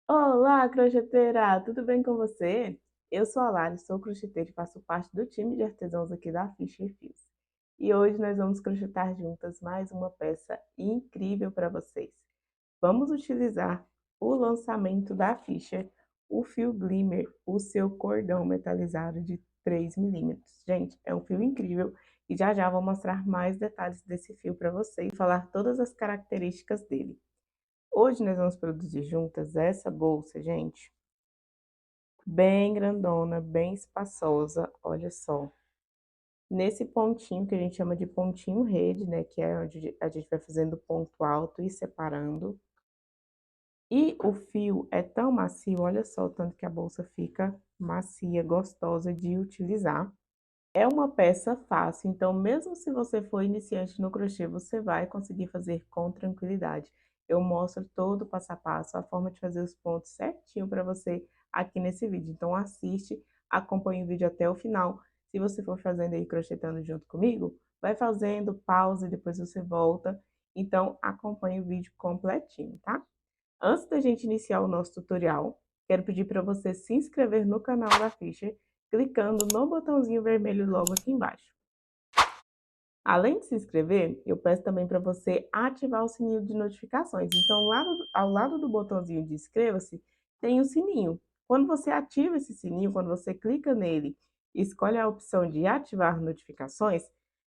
Olá, crocheteira! Tudo bem com você? Eu sou a Lari, sou crocheteira e faço parte do time de artesãos aqui da Fischer Fios. E hoje nós vamos crochetar juntas mais uma peça incrível para vocês. Vamos utilizar o lançamento da Fischer, o fio Glimmer, o seu cordão metalizado de 3 milímetros. Gente, é um fio incrível e já já vou mostrar mais detalhes desse fio para vocês e falar todas as características dele. Hoje nós vamos produzir juntas essa bolsa, gente, bem grandona, bem espaçosa, olha só. Nesse pontinho que a gente chama de pontinho rede, né, que é onde a gente vai fazendo ponto alto e separando. E o fio é tão macio, olha só o tanto que a bolsa fica macia, gostosa de utilizar. É uma peça fácil, então mesmo se você for iniciante no crochê, você vai conseguir fazer com tranquilidade. Eu mostro todo o passo a passo, a forma de fazer os pontos certinho para você aqui nesse vídeo. Então assiste, acompanhe o vídeo até o final. Se você for fazendo aí crochetando junto comigo, vai fazendo, pausa e depois você volta. Então acompanhe o vídeo completinho, tá? Antes da gente iniciar o nosso tutorial, quero pedir para você se inscrever no canal da Fischer, clicando no botãozinho vermelho logo aqui embaixo. Além de se inscrever, eu peço também para você ativar o sininho de notificações. Então, ao lado do botãozinho de inscreva-se, tem o sininho. Quando você ativa esse sininho, quando você clica nele e escolhe a opção de ativar notificações,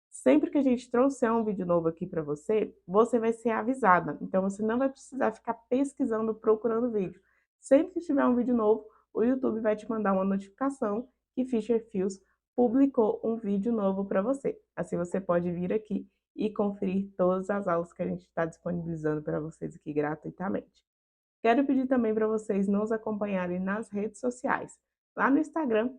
sempre que a gente trouxer um vídeo novo aqui para você, você vai ser avisada. Então, você não vai precisar ficar pesquisando, procurando vídeo. Sempre que tiver um vídeo novo, o YouTube vai te mandar uma notificação que Fischer Fios publicou um vídeo novo para você. Assim você pode vir aqui e conferir todas as aulas que a gente está disponibilizando para vocês aqui gratuitamente. Quero pedir também para vocês nos acompanharem nas redes sociais, lá no Instagram,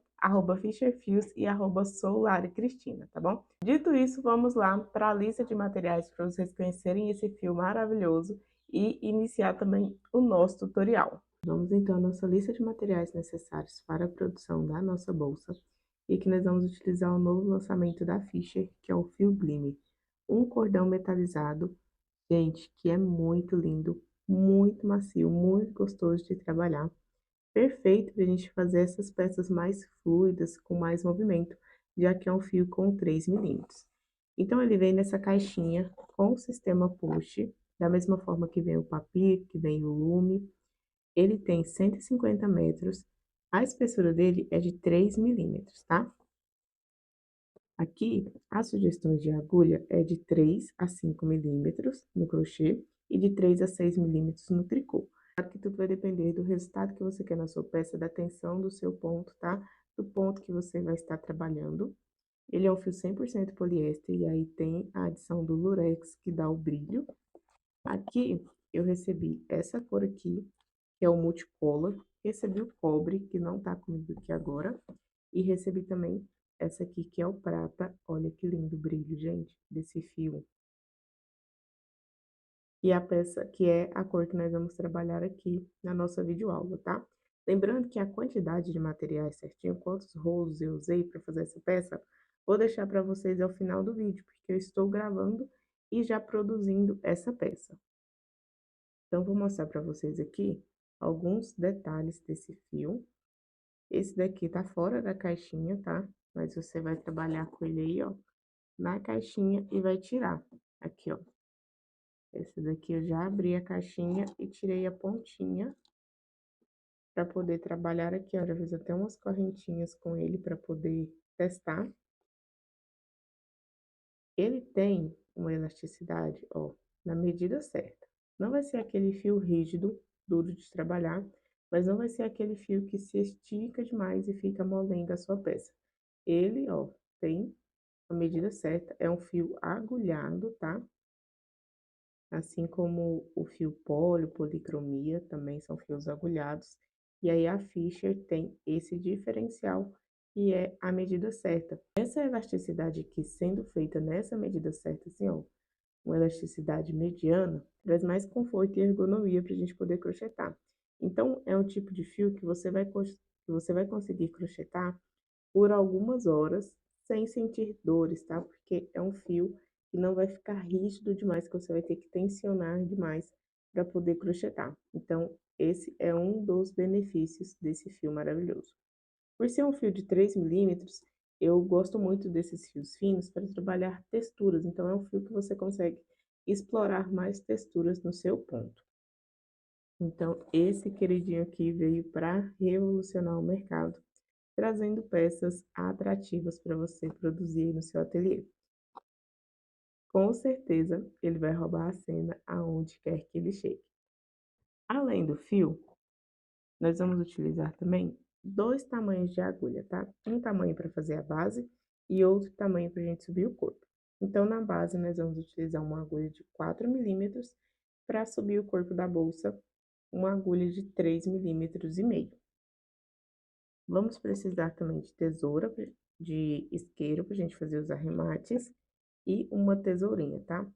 @fischerfios e @soularicristina, tá bom? Dito isso, vamos lá para a lista de materiais para vocês conhecerem esse fio maravilhoso e iniciar também o nosso tutorial. Vamos então à nossa lista de materiais necessários para a produção da nossa bolsa e que nós vamos utilizar o novo lançamento da Fischer, que é o fio Glimmer. Um cordão metalizado, gente, que é muito lindo, muito macio, muito gostoso de trabalhar. Perfeito para a gente fazer essas peças mais fluidas, com mais movimento, já que é um fio com 3 milímetros. Então, ele vem nessa caixinha com o sistema push, da mesma forma que vem o papir, que vem o lume. Ele tem 150 metros, a espessura dele é de 3 milímetros, tá? Aqui, as sugestões de agulha é de 3 a 5 milímetros no crochê e de 3 a 6 milímetros no tricô. Claro que tudo vai depender do resultado que você quer na sua peça, da tensão do seu ponto, tá? Do ponto que você vai estar trabalhando. Ele é um fio 100% poliéster e aí tem a adição do lurex que dá o brilho. Aqui eu recebi essa cor aqui, que é o multicolor. Recebi o cobre, que não tá comigo aqui agora. E recebi também essa aqui, que é o prata. Olha que lindo o brilho, gente, desse fio. E a peça, que é a cor que nós vamos trabalhar aqui na nossa videoaula, tá? Lembrando que a quantidade de materiais certinho, quantos rolos eu usei para fazer essa peça, vou deixar para vocês ao final do vídeo, porque eu estou gravando e já produzindo essa peça. Então, vou mostrar para vocês aqui alguns detalhes desse fio. Esse daqui tá fora da caixinha, tá? Mas você vai trabalhar com ele aí, ó, na caixinha e vai tirar. Aqui, ó. Esse daqui eu já abri a caixinha e tirei a pontinha para poder trabalhar aqui, ó. Já fiz até umas correntinhas com ele para poder testar. Ele tem uma elasticidade, ó, na medida certa. Não vai ser aquele fio rígido, duro de trabalhar, mas não vai ser aquele fio que se estica demais e fica molenga a sua peça. Ele, ó, tem a medida certa, é um fio agulhado, tá? Assim como o fio poli, policromia, também são fios agulhados. E aí a Fischer tem esse diferencial, que é a medida certa. Essa elasticidade aqui sendo feita nessa medida certa, assim, ó, uma elasticidade mediana, traz mais conforto e ergonomia para a gente poder crochetar. Então, é um tipo de fio que você vai conseguir crochetar por algumas horas sem sentir dores, tá? Porque é um fio que não vai ficar rígido demais, que você vai ter que tensionar demais para poder crochetar. Então, Esse é um dos benefícios desse fio maravilhoso. Por ser um fio de 3 milímetros, eu gosto muito desses fios finos para trabalhar texturas. Então, é um fio que você consegue explorar mais texturas no seu ponto. Então, esse queridinho aqui veio para revolucionar o mercado, trazendo peças atrativas para você produzir no seu ateliê. Com certeza, ele vai roubar a cena aonde quer que ele chegue. Além do fio, nós vamos utilizar também 2 tamanhos de agulha, tá? Um tamanho para fazer a base e outro tamanho para a gente subir o corpo. Então, na base, nós vamos utilizar uma agulha de 4 milímetros. Para subir o corpo da bolsa, uma agulha de 3,5 mm. Vamos precisar também de tesoura, de isqueiro para a gente fazer os arremates e uma tesourinha, tá?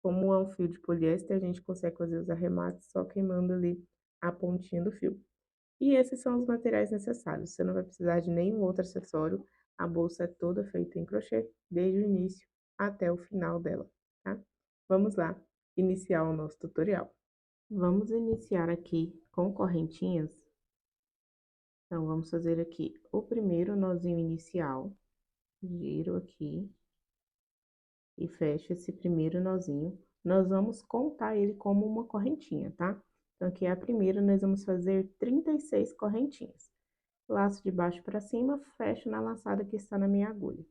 Como é um fio de poliéster, a gente consegue fazer os arremates só queimando ali a pontinha do fio. E esses são os materiais necessários. Você não vai precisar de nenhum outro acessório. A bolsa é toda feita em crochê, desde o início até o final dela, tá? Vamos lá, iniciar o nosso tutorial. Vamos iniciar aqui com correntinhas. Então, vamos fazer aqui o primeiro nozinho inicial. Giro aqui e fecho esse primeiro nozinho. Nós vamos contar ele como uma correntinha, tá? Então, aqui é a primeira, nós vamos fazer 36 correntinhas. Laço de baixo para cima, fecho na laçada que está na minha agulha,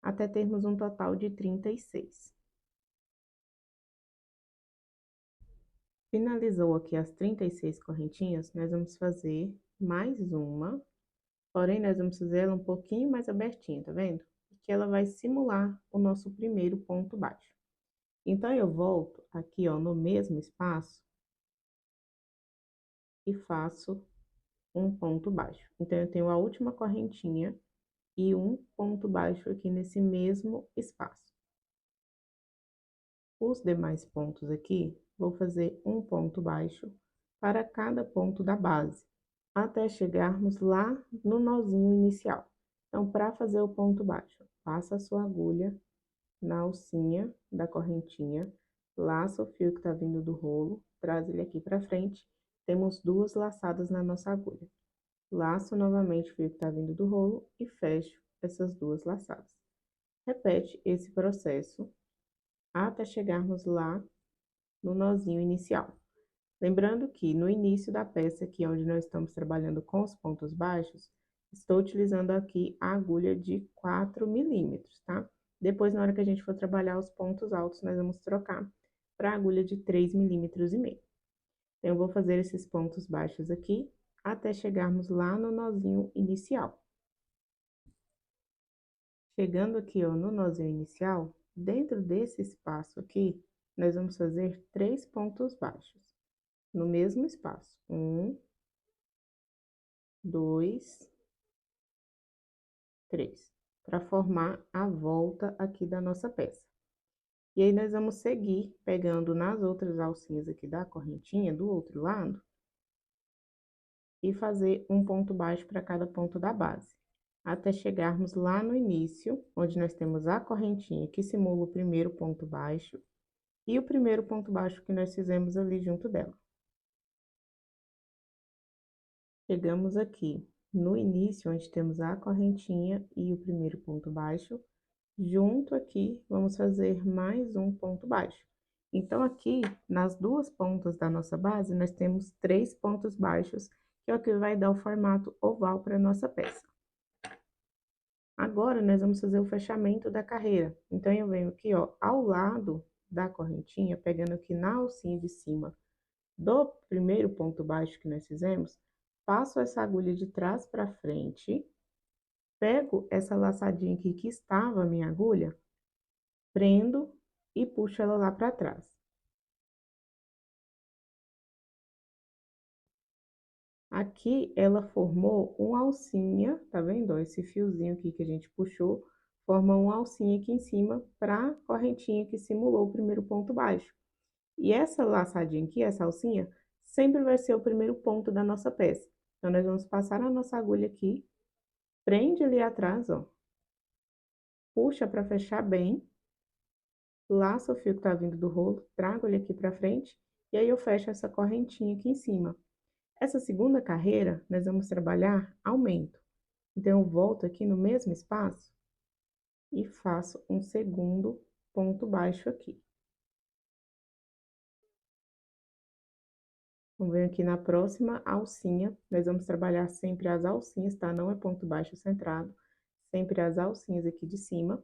até termos um total de 36. Finalizou aqui as 36 correntinhas, nós vamos fazer mais uma, porém, nós vamos fazer ela um pouquinho mais abertinha, tá vendo? Porque ela vai simular o nosso primeiro ponto baixo. Então, eu volto aqui, ó, no mesmo espaço e faço um ponto baixo. Então, eu tenho a última correntinha e um ponto baixo aqui nesse mesmo espaço. Os demais pontos aqui, vou fazer um ponto baixo para cada ponto da base, até chegarmos lá no nozinho inicial. Então, para fazer o ponto baixo, passa a sua agulha na alcinha da correntinha, laça o fio que tá vindo do rolo, traz ele aqui para frente, temos 2 laçadas na nossa agulha. Laço novamente o fio que tá vindo do rolo e fecho essas 2 laçadas. Repete esse processo até chegarmos lá no nozinho inicial. Lembrando que no início da peça, aqui onde nós estamos trabalhando com os pontos baixos, estou utilizando aqui a agulha de 4 milímetros, tá? Depois, na hora que a gente for trabalhar os pontos altos, nós vamos trocar para a agulha de 3,5 mm. Então, eu vou fazer esses pontos baixos aqui, até chegarmos lá no nozinho inicial. Chegando aqui, ó, no nozinho inicial, dentro desse espaço aqui, nós vamos fazer 3 pontos baixos no mesmo espaço. 1, 2, 3, para formar a volta aqui da nossa peça. E aí, nós vamos seguir pegando nas outras alcinhas aqui da correntinha, do outro lado, e fazer um ponto baixo para cada ponto da base, até chegarmos lá no início, onde nós temos a correntinha que simula o primeiro ponto baixo e o primeiro ponto baixo que nós fizemos ali junto dela. Chegamos aqui no início, onde temos a correntinha e o primeiro ponto baixo. Junto aqui, vamos fazer mais um ponto baixo. Então, aqui, nas 2 pontas da nossa base, nós temos 3 pontos baixos, que é o que vai dar o formato oval para a nossa peça. Agora, nós vamos fazer o fechamento da carreira. Então, eu venho aqui, ó, ao lado da correntinha, pegando aqui na alcinha de cima do primeiro ponto baixo que nós fizemos, passo essa agulha de trás para frente, pego essa laçadinha aqui que estava a minha agulha, prendo e puxo ela lá para trás. Aqui, ela formou uma alcinha, tá vendo? Esse fiozinho aqui que a gente puxou, forma uma alcinha aqui em cima para a correntinha que simulou o primeiro ponto baixo. E essa laçadinha aqui, essa alcinha, sempre vai ser o primeiro ponto da nossa peça. Então, nós vamos passar a nossa agulha aqui, prende ali atrás, ó, puxa para fechar bem, laça o fio que tá vindo do rolo, trago ele aqui para frente, e aí eu fecho essa correntinha aqui em cima. Essa segunda carreira, nós vamos trabalhar aumento. Então, eu volto aqui no mesmo espaço e faço um segundo ponto baixo aqui. Vamos ver aqui na próxima alcinha, nós vamos trabalhar sempre as alcinhas, tá? Não é ponto baixo centrado, sempre as alcinhas aqui de cima.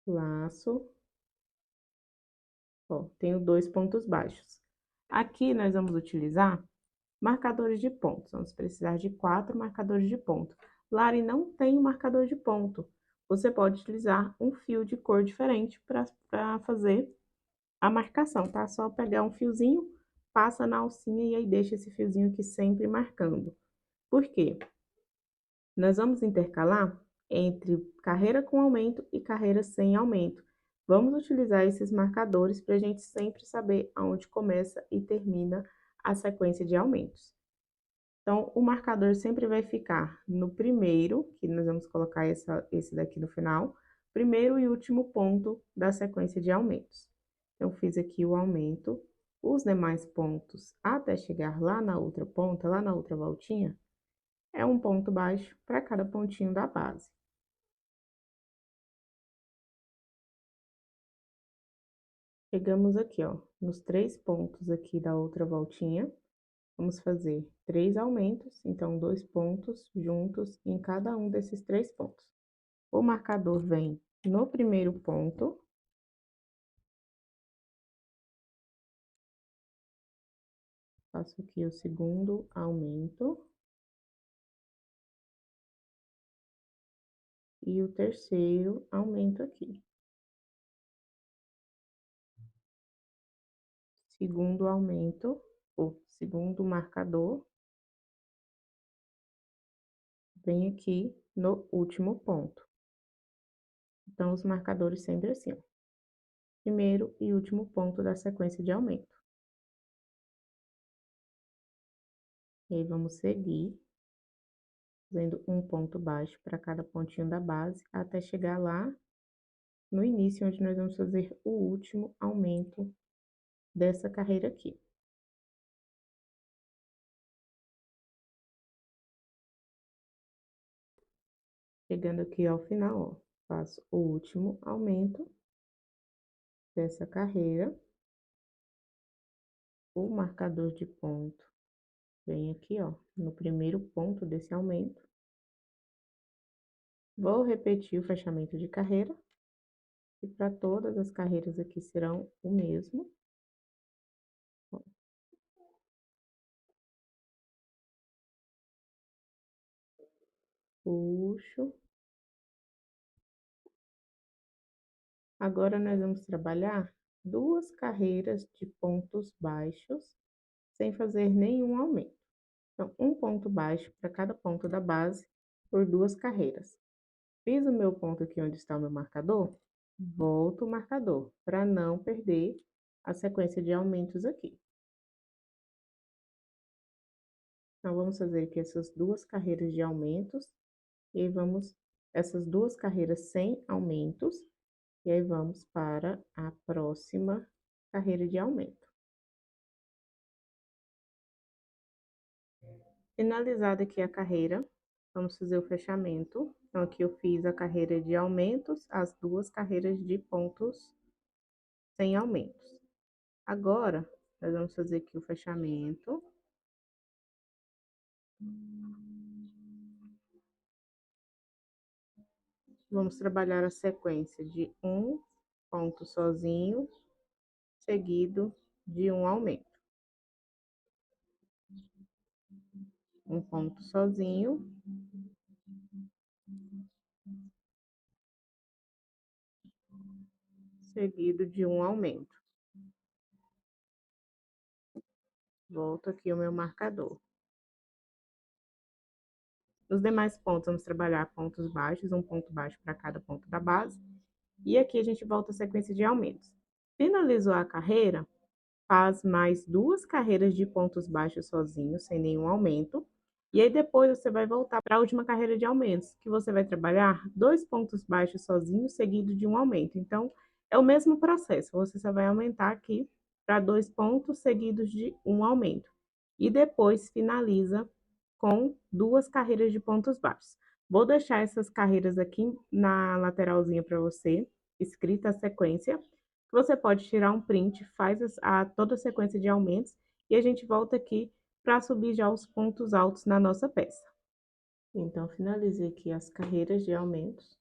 Laço. Ó, tenho 2 pontos baixos. Aqui nós vamos utilizar marcadores de pontos. Vamos precisar de 4 marcadores de ponto. Lari, não tem um marcador de ponto. Você pode utilizar um fio de cor diferente para fazer a marcação, tá? Só pegar um fiozinho, passa na alcinha e aí deixa esse fiozinho aqui sempre marcando. Por quê? Nós vamos intercalar entre carreira com aumento e carreira sem aumento. Vamos utilizar esses marcadores para a gente sempre saber aonde começa e termina a sequência de aumentos. Então, o marcador sempre vai ficar no primeiro, que nós vamos colocar esse daqui no final, primeiro e último ponto da sequência de aumentos. Eu fiz aqui o aumento, os demais pontos até chegar lá na outra ponta, lá na outra voltinha, é um ponto baixo para cada pontinho da base. Chegamos aqui, ó, nos 3 pontos aqui da outra voltinha, vamos fazer 3 aumentos, então 2 pontos juntos em cada um desses 3 pontos. O marcador vem no primeiro ponto. Faço aqui o segundo aumento. E o terceiro aumento aqui. Segundo aumento, o segundo marcador, vem aqui no último ponto. Então, os marcadores sempre assim, ó. Primeiro e último ponto da sequência de aumento. E aí, vamos seguir, fazendo um ponto baixo para cada pontinho da base, até chegar lá no início, onde nós vamos fazer o último aumento dessa carreira aqui. Chegando aqui ao final, ó, faço o último aumento dessa carreira. O marcador de ponto vem aqui, ó, no primeiro ponto desse aumento. Vou repetir o fechamento de carreira. E para todas as carreiras aqui serão o mesmo. Ó. Puxo. Agora, nós vamos trabalhar 2 carreiras de pontos baixos, sem fazer nenhum aumento. Então, um ponto baixo para cada ponto da base, por 2 carreiras. Fiz o meu ponto aqui onde está o meu marcador, volto o marcador, para não perder a sequência de aumentos aqui. Então, vamos fazer aqui essas 2 carreiras de aumentos, e aí vamos, essas 2 carreiras sem aumentos, e aí vamos para a próxima carreira de aumento. Finalizada aqui a carreira, vamos fazer o fechamento. Então, aqui eu fiz a carreira de aumentos, as 2 carreiras de pontos sem aumentos. Agora, nós vamos fazer aqui o fechamento. Vamos trabalhar a sequência de um ponto sozinho, seguido de um aumento. Um ponto sozinho, seguido de um aumento. Volto aqui o meu marcador. Nos demais pontos, vamos trabalhar pontos baixos, um ponto baixo para cada ponto da base. E aqui a gente volta a sequência de aumentos. Finalizou a carreira, faz mais 2 carreiras de pontos baixos sozinho, sem nenhum aumento. E aí depois você vai voltar para a última carreira de aumentos, que você vai trabalhar 2 pontos baixos sozinho, seguido de um aumento. Então, é o mesmo processo, você só vai aumentar aqui para 2 pontos seguidos de um aumento. E depois finaliza com 2 carreiras de pontos baixos. Vou deixar essas carreiras aqui na lateralzinha para você, escrita a sequência. Você pode tirar um print, faz toda a sequência de aumentos e a gente volta aqui para subir já os pontos altos na nossa peça. Então, finalizei aqui as carreiras de aumentos.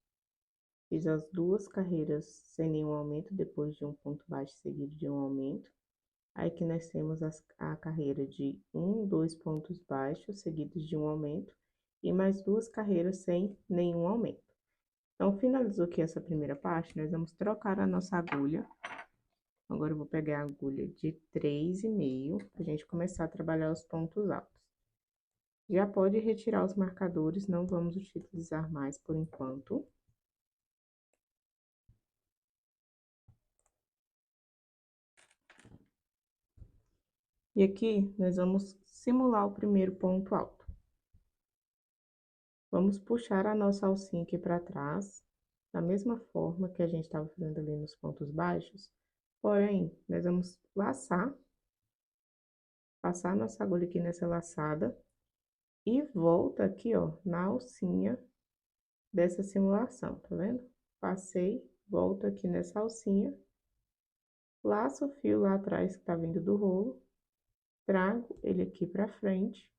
Fiz as 2 carreiras sem nenhum aumento, depois de um ponto baixo seguido de um aumento. Aí aqui nós temos a carreira de 2 pontos baixos seguidos de um aumento e mais 2 carreiras sem nenhum aumento. Então, finalizou aqui essa primeira parte, nós vamos trocar a nossa agulha. Agora eu vou pegar a agulha de 3,5 para a gente começar a trabalhar os pontos altos. Já pode retirar os marcadores, não vamos utilizar mais por enquanto. E aqui, nós vamos simular o primeiro ponto alto. Vamos puxar a nossa alcinha aqui para trás, da mesma forma que a gente estava fazendo ali nos pontos baixos. Porém, nós vamos laçar, passar a nossa agulha aqui nessa laçada e volta aqui, ó, na alcinha dessa simulação, tá vendo? Passei, volto aqui nessa alcinha, laço o fio lá atrás que tá vindo do rolo, trago ele aqui pra frente,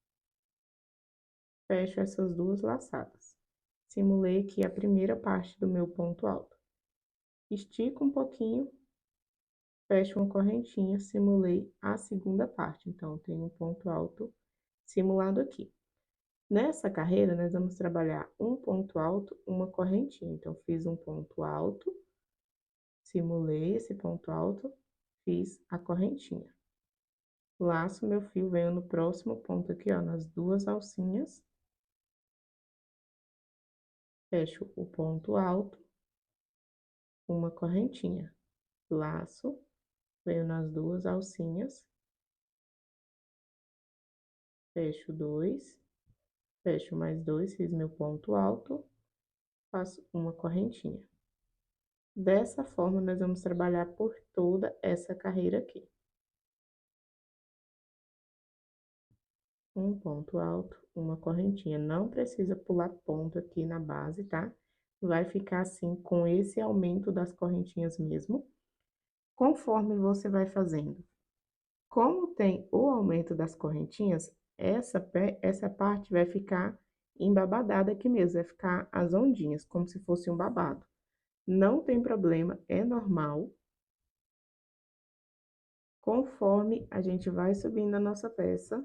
fecho essas 2 laçadas. Simulei aqui a primeira parte do meu ponto alto. Estico um pouquinho, fecho uma correntinha, simulei a segunda parte. Então, tem um ponto alto simulado aqui. Nessa carreira, nós vamos trabalhar um ponto alto, uma correntinha. Então, fiz um ponto alto, simulei esse ponto alto, fiz a correntinha. Laço meu fio, venho no próximo ponto aqui, ó, nas 2 alcinhas. Fecho o ponto alto, uma correntinha. Laço, venho nas 2 alcinhas. Fecho 2, fecho mais 2, fiz meu ponto alto, faço uma correntinha. Dessa forma, nós vamos trabalhar por toda essa carreira aqui. Um ponto alto, uma correntinha. Não precisa pular ponto aqui na base, tá? Vai ficar assim com esse aumento das correntinhas mesmo, conforme você vai fazendo. Como tem o aumento das correntinhas, essa parte vai ficar embabadada aqui mesmo, vai ficar as ondinhas, como se fosse um babado. Não tem problema, é normal. Conforme a gente vai subindo a nossa peça,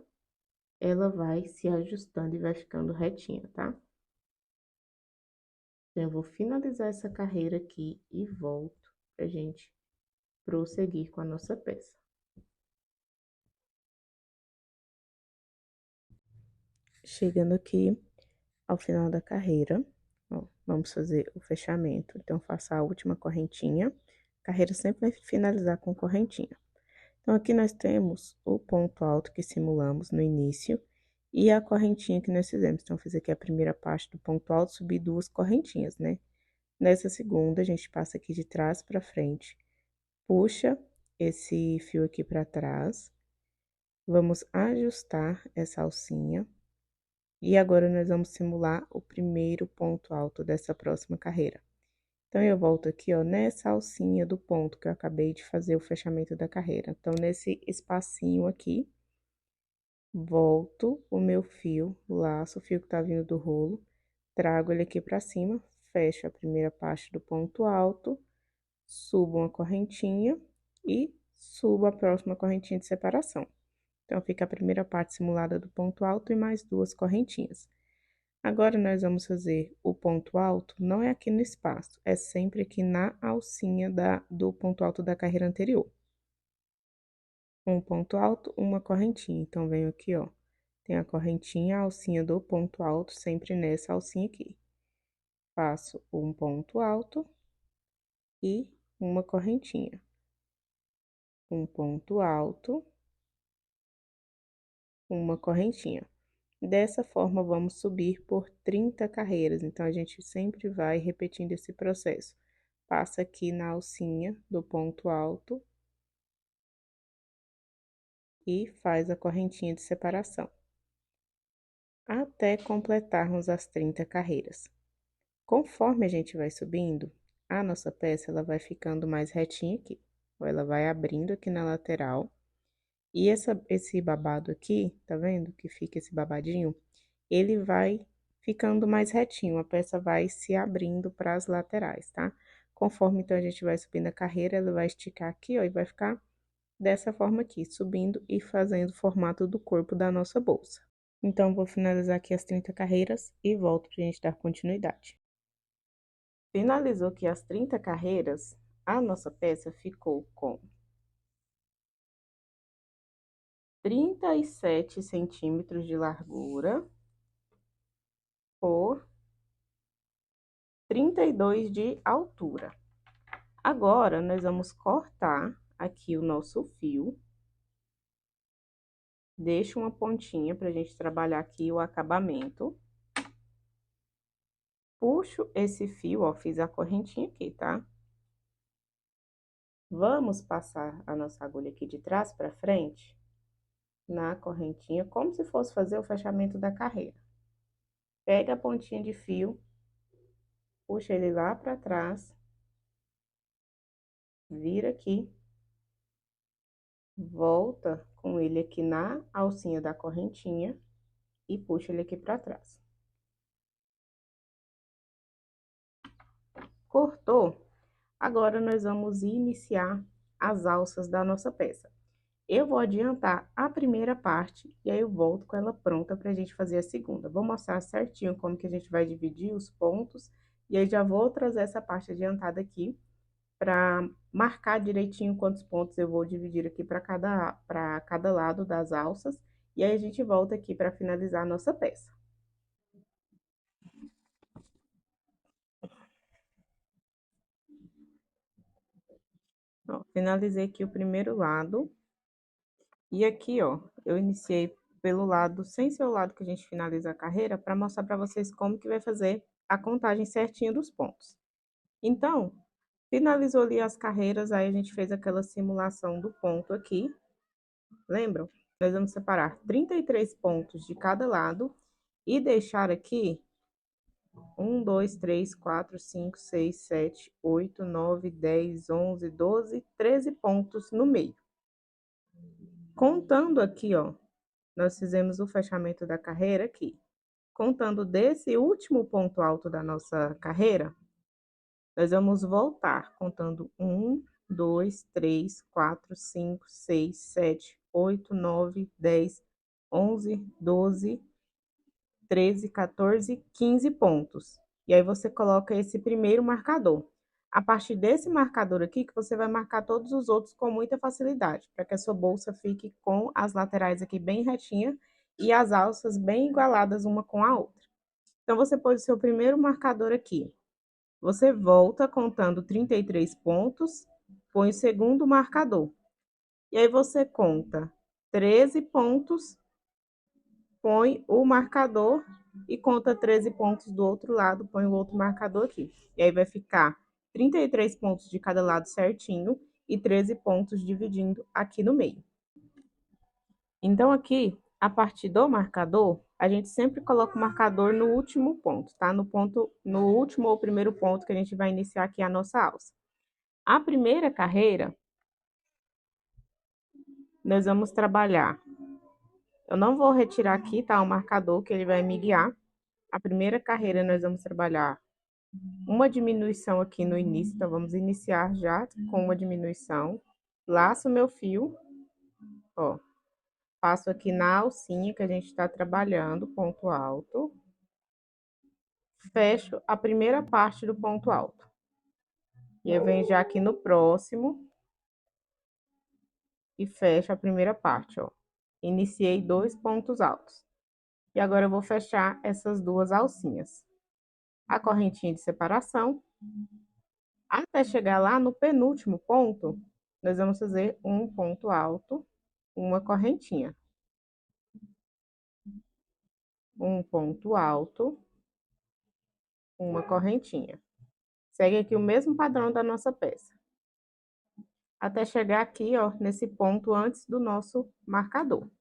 ela vai se ajustando e vai ficando retinha, tá? Então, eu vou finalizar essa carreira aqui e volto pra gente prosseguir com a nossa peça. Chegando aqui ao final da carreira, ó, vamos fazer o fechamento. Então, faça a última correntinha. A carreira sempre vai finalizar com correntinha. Então, aqui nós temos o ponto alto que simulamos no início e a correntinha que nós fizemos. Então, fiz aqui a primeira parte do ponto alto, subi 2 correntinhas, né? Nessa segunda, a gente passa aqui de trás para frente, puxa esse fio aqui para trás, vamos ajustar essa alcinha. E agora, nós vamos simular o primeiro ponto alto dessa próxima carreira. Então, eu volto aqui, ó, nessa alcinha do ponto que eu acabei de fazer o fechamento da carreira. Então, nesse espacinho aqui, volto o meu fio, laço o fio que tá vindo do rolo, trago ele aqui pra cima, fecho a primeira parte do ponto alto, subo uma correntinha e subo a próxima correntinha de separação. Então, fica a primeira parte simulada do ponto alto e mais 2 correntinhas. Agora, nós vamos fazer o ponto alto, não é aqui no espaço, é sempre aqui na alcinha do ponto alto da carreira anterior. Um ponto alto, uma correntinha. Então, venho aqui, ó, tem a correntinha, a alcinha do ponto alto, sempre nessa alcinha aqui. Faço um ponto alto e uma correntinha. Um ponto alto, uma correntinha. Dessa forma, vamos subir por 30 carreiras. Então, a gente sempre vai repetindo esse processo. Passa aqui na alcinha do ponto alto, e faz a correntinha de separação, até completarmos as 30 carreiras. Conforme a gente vai subindo, a nossa peça ela vai ficando mais retinha aqui. Ou ela vai abrindo aqui na lateral. E esse babado aqui, tá vendo que fica esse babadinho? Ele vai ficando mais retinho, a peça vai se abrindo para as laterais, tá? Conforme então a gente vai subindo a carreira, ela vai esticar aqui, ó, e vai ficar dessa forma aqui, subindo e fazendo o formato do corpo da nossa bolsa. Então, vou finalizar aqui as 30 carreiras e volto pra gente dar continuidade. Finalizou aqui as 30 carreiras, a nossa peça ficou com 37 centímetros de largura por 32 de altura. Agora, nós vamos cortar aqui o nosso fio. Deixa uma pontinha pra gente trabalhar aqui o acabamento. Puxo esse fio, ó, fiz a correntinha aqui, tá? Vamos passar a nossa agulha aqui de trás pra frente, na correntinha, como se fosse fazer o fechamento da carreira. Pega a pontinha de fio, puxa ele lá pra trás, vira aqui, volta com ele aqui na alcinha da correntinha e puxa ele aqui pra trás. Cortou? Agora, nós vamos iniciar as alças da nossa peça. Eu vou adiantar a primeira parte e aí eu volto com ela pronta pra gente fazer a segunda. Vou mostrar certinho como que a gente vai dividir os pontos e aí já vou trazer essa parte adiantada aqui para marcar direitinho quantos pontos eu vou dividir aqui para cada lado das alças. E aí a gente volta aqui para finalizar a nossa peça. Ó, finalizei aqui o primeiro lado. E aqui, ó, eu iniciei pelo lado, sem ser o lado que a gente finaliza a carreira, para mostrar para vocês como que vai fazer a contagem certinha dos pontos. Então, finalizou ali as carreiras, aí a gente fez aquela simulação do ponto aqui, lembram? Nós vamos separar 33 pontos de cada lado e deixar aqui 1, 2, 3, 4, 5, 6, 7, 8, 9, 10, 11, 12, 13 pontos no meio. Contando aqui, ó, nós fizemos o fechamento da carreira aqui. Contando desse último ponto alto da nossa carreira, nós vamos voltar contando 1, 2, 3, 4, 5, 6, 7, 8, 9, 10, 11, 12, 13, 14, 15 pontos. E aí você coloca esse primeiro marcador. A partir desse marcador aqui, que você vai marcar todos os outros com muita facilidade, para que a sua bolsa fique com as laterais aqui bem retinha e as alças bem igualadas uma com a outra. Então, você pôs o seu primeiro marcador aqui. Você volta contando 33 pontos, põe o segundo marcador. E aí, você conta 13 pontos, põe o marcador e conta 13 pontos do outro lado, põe o outro marcador aqui. E aí, vai ficar 33 pontos de cada lado certinho e 13 pontos dividindo aqui no meio. Então, aqui, a partir do marcador, a gente sempre coloca o marcador no último ponto, tá? No último ou primeiro ponto que a gente vai iniciar aqui a nossa alça. A primeira carreira, nós vamos trabalhar. Eu não vou retirar aqui, tá? O marcador que ele vai me guiar. A primeira carreira, nós vamos trabalhar uma diminuição aqui no início, então vamos iniciar já com uma diminuição. Laço meu fio, ó. Passo aqui na alcinha que a gente está trabalhando, ponto alto. Fecho a primeira parte do ponto alto. E eu venho já aqui no próximo e fecho a primeira parte, ó. Iniciei 2 pontos altos. E agora eu vou fechar essas duas alcinhas. A correntinha de separação. Até chegar lá no penúltimo ponto, nós vamos fazer um ponto alto, uma correntinha. Um ponto alto, uma correntinha. Segue aqui o mesmo padrão da nossa peça. até chegar aqui, ó, nesse ponto antes do nosso marcador.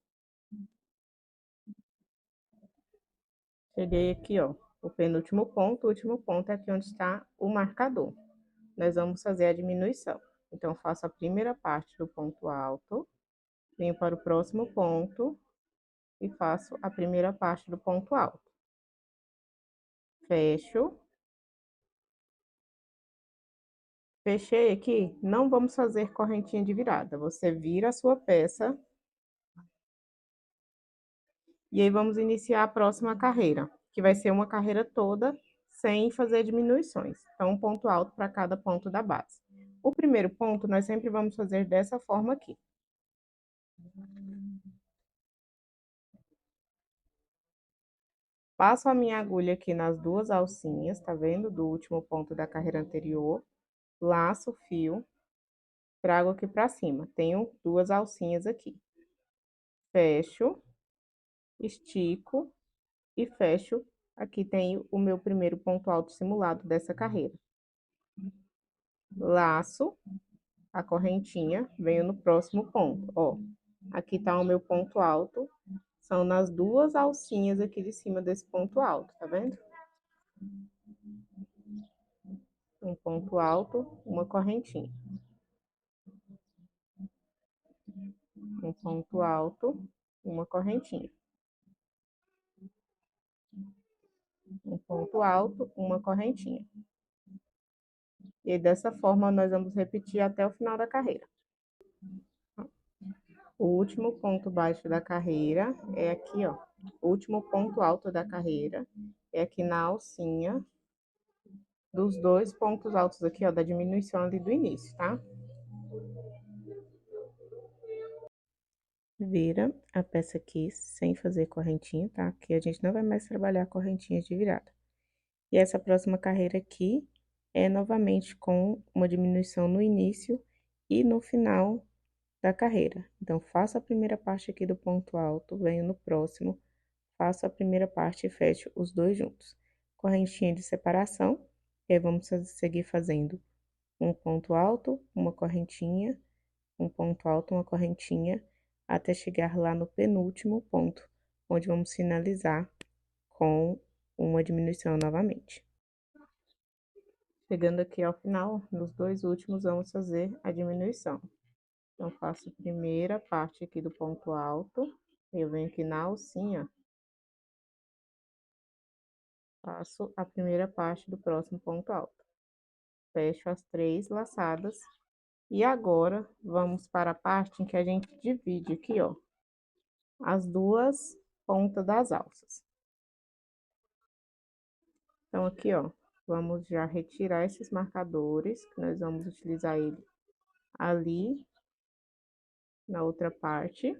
Cheguei aqui, ó, o penúltimo ponto, o último ponto é aqui onde está o marcador. Nós vamos fazer a diminuição. Então, faço a primeira parte do ponto alto, venho para o próximo ponto e faço a primeira parte do ponto alto. Fecho. Fechei aqui, não vamos fazer correntinha de virada. Você vira a sua peça. E aí, vamos iniciar a próxima carreira, que vai ser uma carreira toda sem fazer diminuições. Então, um ponto alto para cada ponto da base. O primeiro ponto, nós sempre vamos fazer dessa forma aqui. Passo a minha agulha aqui nas duas alcinhas, tá vendo? Do último ponto da carreira anterior. Laço o fio, trago aqui pra cima. Tenho duas alcinhas aqui. Fecho, estico e fecho. Aqui tenho o meu primeiro ponto alto simulado dessa carreira. Laço a correntinha, venho no próximo ponto, ó. Aqui tá o meu ponto alto, são nas duas alcinhas aqui de cima desse ponto alto, tá vendo? Um ponto alto, uma correntinha. Um ponto alto, uma correntinha. Um ponto alto, uma correntinha. E dessa forma, nós vamos repetir até o final da carreira. O último ponto baixo da carreira é aqui, ó. O último ponto alto da carreira é aqui na alcinha dos dois pontos altos aqui, ó, da diminuição ali do início, tá? Vira a peça aqui sem fazer correntinha, tá? Aqui a gente não vai mais trabalhar correntinhas de virada. E essa próxima carreira aqui é novamente com uma diminuição no início e no final da carreira. Então, faço a primeira parte aqui do ponto alto, venho no próximo, faço a primeira parte e fecho os dois juntos. Correntinha de separação, e aí vamos seguir fazendo um ponto alto, uma correntinha, um ponto alto, uma correntinha, até chegar lá no penúltimo ponto, onde vamos finalizar com uma diminuição novamente. Chegando aqui ao final, nos dois últimos, vamos fazer a diminuição. Então, faço a primeira parte aqui do ponto alto, eu venho aqui na alcinha, faço a primeira parte do próximo ponto alto. Fecho as três laçadas. E agora, vamos para a parte em que a gente divide aqui, ó, as duas pontas das alças. Então, aqui, ó, vamos já retirar esses marcadores, que nós vamos utilizar ele ali, na outra parte.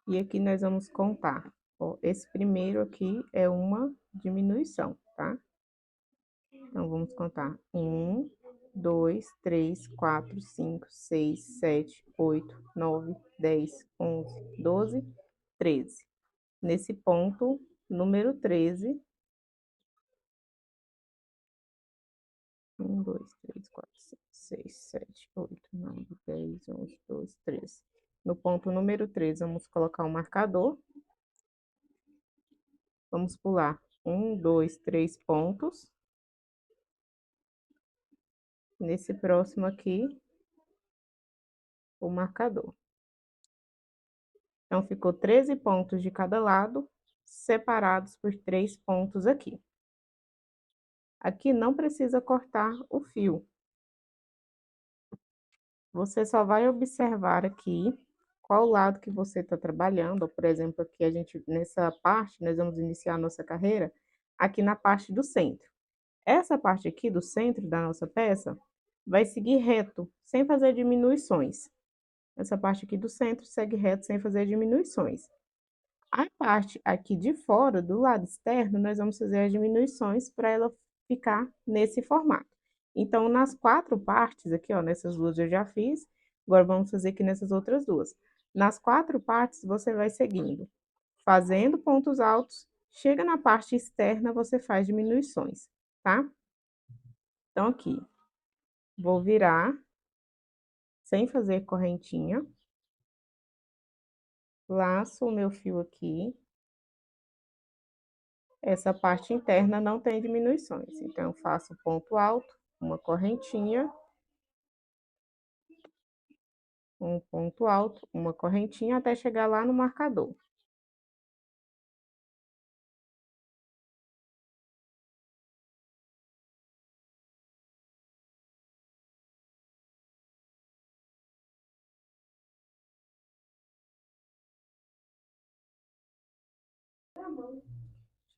E aqui nós vamos contar, ó, esse primeiro aqui é uma diminuição, tá? Então, vamos contar 1, 2, 3, 4, 5, 6, 7, 8, 9, 10, 11, 12, 13. Nesse ponto, número 13, 1, 2, 3, 4, 5, 6, 7, 8, 9, 10, 11, 12, 13. No ponto número 13, vamos colocar um marcador. Vamos pular 1, 2, 3 pontos. Nesse próximo aqui, o marcador. Então, ficou 13 pontos de cada lado, separados por 3 pontos aqui. Aqui não precisa cortar o fio. Você só vai observar aqui qual lado que você está trabalhando. Por exemplo, aqui a gente, nessa parte, nós vamos iniciar a nossa carreira aqui na parte do centro. Essa parte aqui do centro da nossa peça vai seguir reto, sem fazer diminuições. Essa parte aqui do centro segue reto, sem fazer diminuições. A parte aqui de fora, do lado externo, nós vamos fazer as diminuições para ela ficar nesse formato. Então, nas 4 partes aqui, ó, nessas duas eu já fiz, agora vamos fazer aqui nessas outras duas. Nas 4 partes, você vai seguindo, fazendo pontos altos, chega na parte externa, você faz diminuições, tá? Então, aqui, Vou virar, sem fazer correntinha. Laço o meu fio aqui. Essa parte interna não tem diminuições, então eu faço ponto alto, uma correntinha, um ponto alto, uma correntinha, até chegar lá no marcador.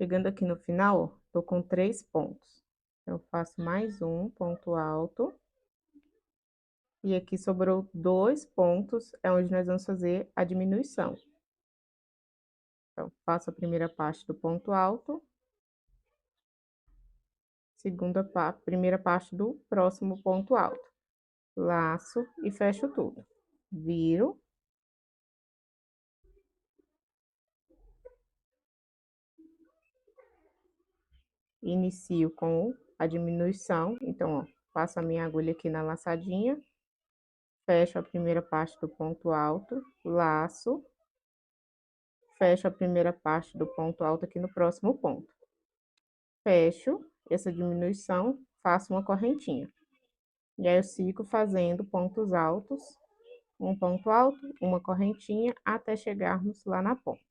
Chegando aqui no final, ó, tô com 3 pontos. Eu faço mais um ponto alto. E aqui sobrou 2 pontos, é onde nós vamos fazer a diminuição. Então, faço a primeira parte do ponto alto. Primeira parte do próximo ponto alto. Laço e fecho tudo. Viro. Inicio com a diminuição, então, ó, passo a minha agulha aqui na laçadinha, fecho a primeira parte do ponto alto, laço, fecho a primeira parte do ponto alto aqui no próximo ponto. Fecho essa diminuição, faço uma correntinha. E aí, eu sigo fazendo pontos altos, um ponto alto, uma correntinha, até chegarmos lá na ponta.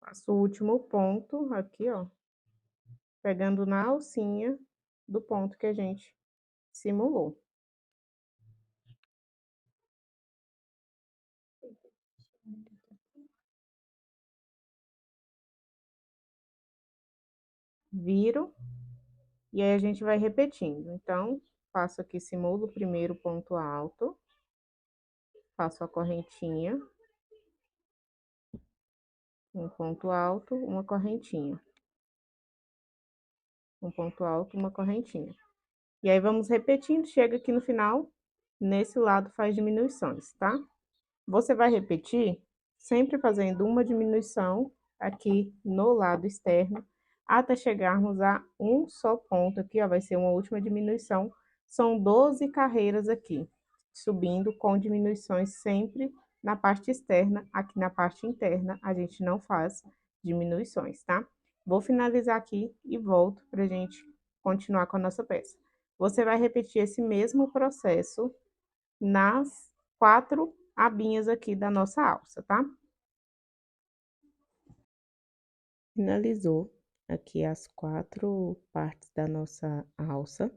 Faço o último ponto aqui, ó, pegando na alcinha do ponto que a gente simulou. Viro, e aí a gente vai repetindo. Então, faço aqui, simulo o primeiro ponto alto, faço a correntinha, um ponto alto, uma correntinha. Um ponto alto, uma correntinha. E aí, vamos repetindo, chega aqui no final, nesse lado faz diminuições, tá? Você vai repetir, sempre fazendo uma diminuição aqui no lado externo, até chegarmos a um só ponto aqui, ó, vai ser uma última diminuição. São 12 carreiras aqui, subindo com diminuições sempre na parte externa. Aqui na parte interna, a gente não faz diminuições, tá? Vou finalizar aqui e volto pra gente continuar com a nossa peça. Você vai repetir esse mesmo processo nas 4 abinhas aqui da nossa alça, tá? Finalizou aqui as 4 partes da nossa alça.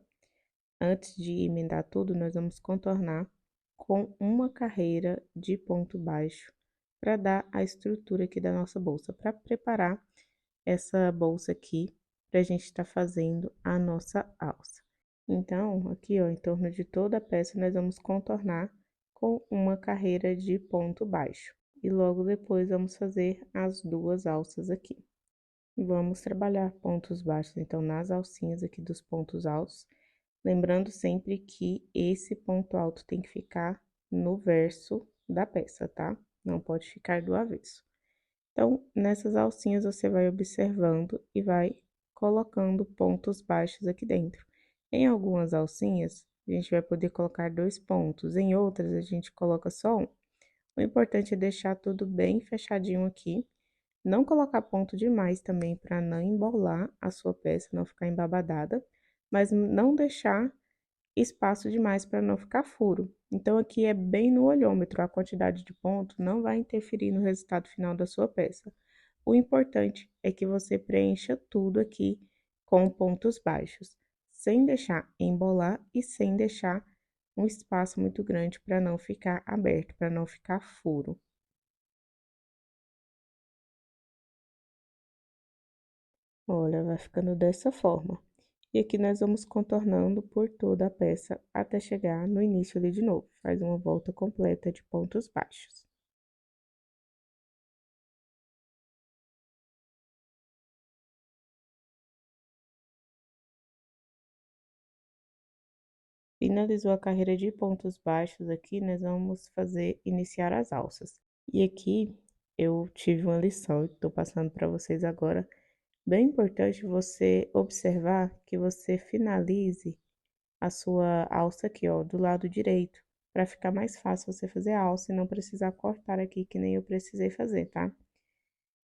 Antes de emendar tudo, nós vamos contornar com uma carreira de ponto baixo para dar a estrutura aqui da nossa bolsa, para preparar essa bolsa aqui para a gente estar fazendo a nossa alça. Então, aqui, ó, em torno de toda a peça, nós vamos contornar com uma carreira de ponto baixo. E logo depois, vamos fazer as 2 alças aqui. Vamos trabalhar pontos baixos, então, nas alcinhas aqui dos pontos altos. Lembrando sempre que esse ponto alto tem que ficar no verso da peça, tá? Não pode ficar do avesso. Então, nessas alcinhas, você vai observando e vai colocando pontos baixos aqui dentro. Em algumas alcinhas, a gente vai poder colocar 2 pontos, em outras, a gente coloca só um. O importante é deixar tudo bem fechadinho aqui, não colocar ponto demais também para não embolar a sua peça, não ficar embabadada, mas não deixar espaço demais para não ficar furo. Então, aqui é bem no olhômetro, a quantidade de ponto não vai interferir no resultado final da sua peça. O importante é que você preencha tudo aqui com pontos baixos, sem deixar embolar e sem deixar um espaço muito grande para não ficar aberto, para não ficar furo. Olha, vai ficando dessa forma. E aqui nós vamos contornando por toda a peça até chegar no início ali de novo. Faz uma volta completa de pontos baixos. Finalizou a carreira de pontos baixos aqui, nós vamos iniciar as alças. E aqui eu tive uma lição e estou passando para vocês agora. Bem importante você observar que você finalize a sua alça aqui, ó, do lado direito, para ficar mais fácil você fazer a alça e não precisar cortar aqui, que nem eu precisei fazer, tá?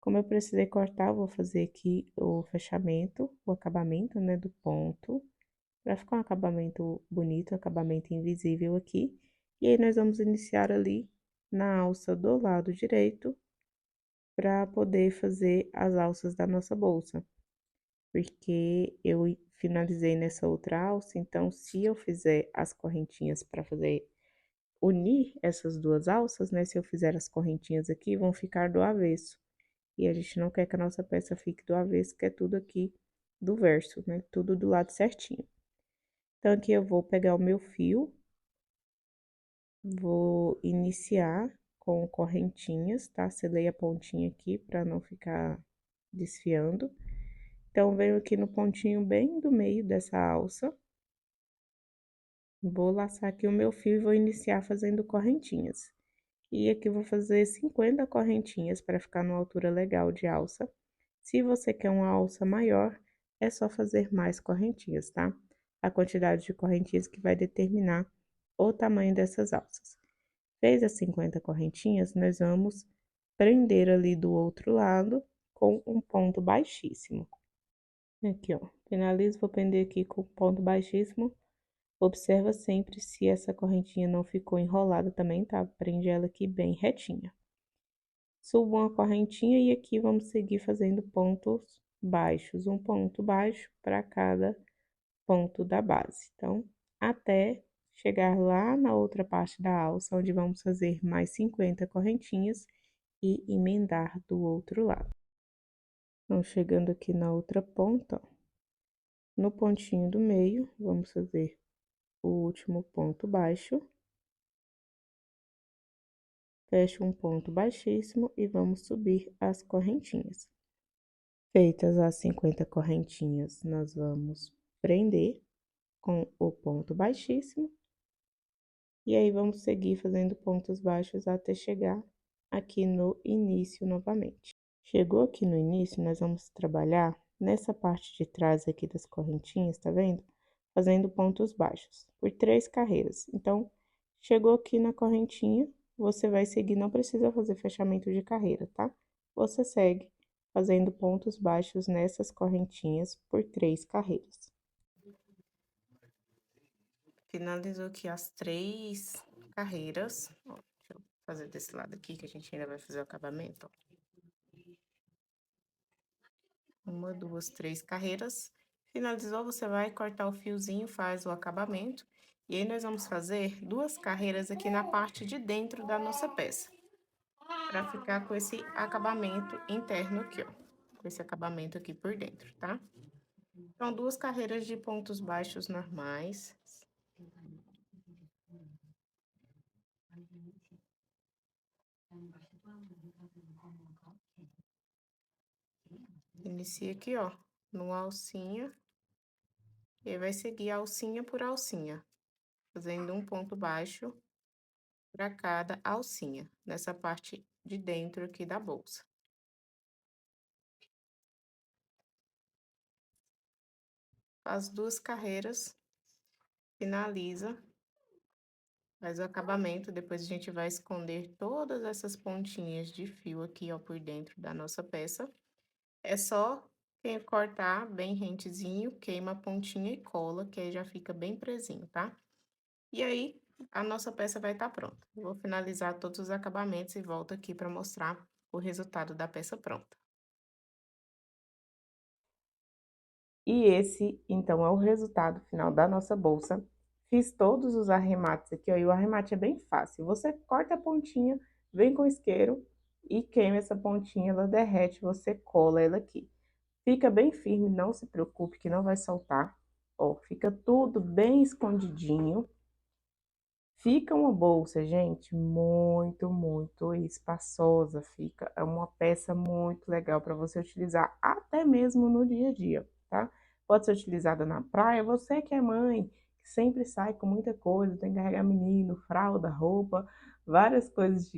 Como eu precisei cortar, eu vou fazer aqui o fechamento, o acabamento, né, do ponto, para ficar um acabamento bonito, um acabamento invisível aqui. E aí, nós vamos iniciar ali na alça do lado direito, para poder fazer as alças da nossa bolsa. Porque eu finalizei nessa outra alça, então se eu fizer as correntinhas para fazer unir essas duas alças, né? Se eu fizer as correntinhas aqui, vão ficar do avesso. E a gente não quer que a nossa peça fique do avesso, que é tudo aqui do verso, né? Tudo do lado certinho. Então, aqui eu vou pegar o meu fio, vou iniciar com correntinhas, tá? Selei a pontinha aqui para não ficar desfiando. Então, venho aqui no pontinho bem do meio dessa alça. Vou laçar aqui o meu fio e vou iniciar fazendo correntinhas. E aqui eu vou fazer 50 correntinhas para ficar numa altura legal de alça. Se você quer uma alça maior, é só fazer mais correntinhas, tá? A quantidade de correntinhas que vai determinar o tamanho dessas alças. Fez as 50 correntinhas, nós vamos prender ali do outro lado com um ponto baixíssimo. Aqui, ó, finalizo, vou prender aqui com ponto baixíssimo. Observa sempre se essa correntinha não ficou enrolada também, tá? Prende ela aqui bem retinha. Subo uma correntinha e aqui vamos seguir fazendo pontos baixos. Um ponto baixo para cada ponto da base. Então, até chegar lá na outra parte da alça, onde vamos fazer mais 50 correntinhas e emendar do outro lado. Então, chegando aqui na outra ponta, ó, no pontinho do meio, vamos fazer o último ponto baixo. Fecho um ponto baixíssimo e vamos subir as correntinhas. Feitas as 50 correntinhas, nós vamos prender com o ponto baixíssimo. E aí, vamos seguir fazendo pontos baixos até chegar aqui no início novamente. Chegou aqui no início, nós vamos trabalhar nessa parte de trás aqui das correntinhas, tá vendo? Fazendo pontos baixos por 3 carreiras. Então, chegou aqui na correntinha, você vai seguir, não precisa fazer fechamento de carreira, tá? Você segue fazendo pontos baixos nessas correntinhas por 3 carreiras. Finalizou aqui as 3 carreiras. Ó, deixa eu fazer desse lado aqui, que a gente ainda vai fazer o acabamento, ó. 1, 2, 3 carreiras. Finalizou, você vai cortar o fiozinho, faz o acabamento. E aí, nós vamos fazer 2 carreiras aqui na parte de dentro da nossa peça. Pra ficar com esse acabamento interno aqui, ó. Com esse acabamento aqui por dentro, tá? Então, 2 carreiras de pontos baixos normais. Inicia aqui, ó, numa alcinha. E aí, vai seguir alcinha por alcinha, fazendo um ponto baixo para cada alcinha, nessa parte de dentro aqui da bolsa. Faz 2 carreiras, finaliza, faz o acabamento, depois a gente vai esconder todas essas pontinhas de fio aqui, ó, por dentro da nossa peça. É só quem cortar bem rentezinho, queima a pontinha e cola, que aí já fica bem presinho, tá? E aí, a nossa peça vai estar pronta. Eu vou finalizar todos os acabamentos e volto aqui para mostrar o resultado da peça pronta. E esse, então, é o resultado final da nossa bolsa. Fiz todos os arremates aqui, ó, e o arremate é bem fácil. Você corta a pontinha, vem com o isqueiro e queima essa pontinha, ela derrete, você cola ela aqui. Fica bem firme, não se preocupe que não vai soltar. Ó, fica tudo bem escondidinho. Fica uma bolsa, gente, muito espaçosa. Fica, é uma peça muito legal para você utilizar até mesmo no dia a dia, tá? Pode ser utilizada na praia, você que é mãe, que sempre sai com muita coisa, tem que carregar menino, fralda, roupa, várias coisas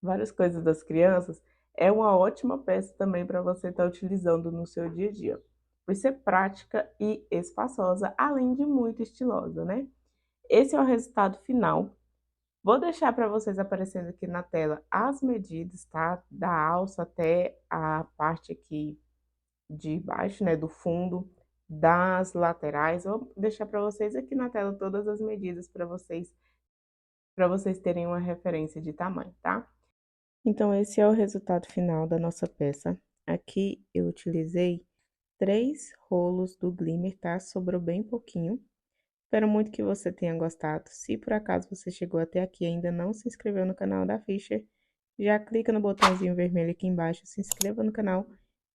várias coisas das crianças, é uma ótima peça também para você estar utilizando no seu dia a dia. Por ser prática e espaçosa, além de muito estilosa, né? Esse é o resultado final. Vou deixar para vocês aparecendo aqui na tela as medidas, tá? Da alça até a parte aqui de baixo, né? Do fundo, das laterais. Vou deixar para vocês aqui na tela todas as medidas para vocês terem uma referência de tamanho, tá? Então, esse é o resultado final da nossa peça. Aqui eu utilizei 3 rolos do Glimmer, tá? Sobrou bem pouquinho. Espero muito que você tenha gostado. Se por acaso você chegou até aqui e ainda não se inscreveu no canal da Fischer, já clica no botãozinho vermelho aqui embaixo, se inscreva no canal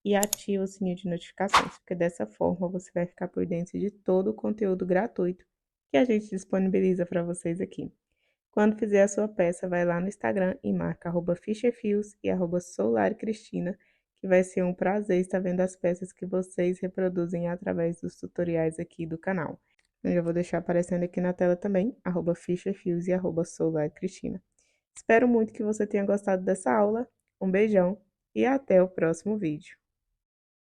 e ativa o sininho de notificações, porque dessa forma você vai ficar por dentro de todo o conteúdo gratuito que a gente disponibiliza para vocês aqui. Quando fizer a sua peça, vai lá no Instagram e marca @fischerfios e @soularcristina, que vai ser um prazer estar vendo as peças que vocês reproduzem através dos tutoriais aqui do canal. Eu já vou deixar aparecendo aqui na tela também, @fischerfios e @soularcristina. Espero muito que você tenha gostado dessa aula. Um beijão e até o próximo vídeo.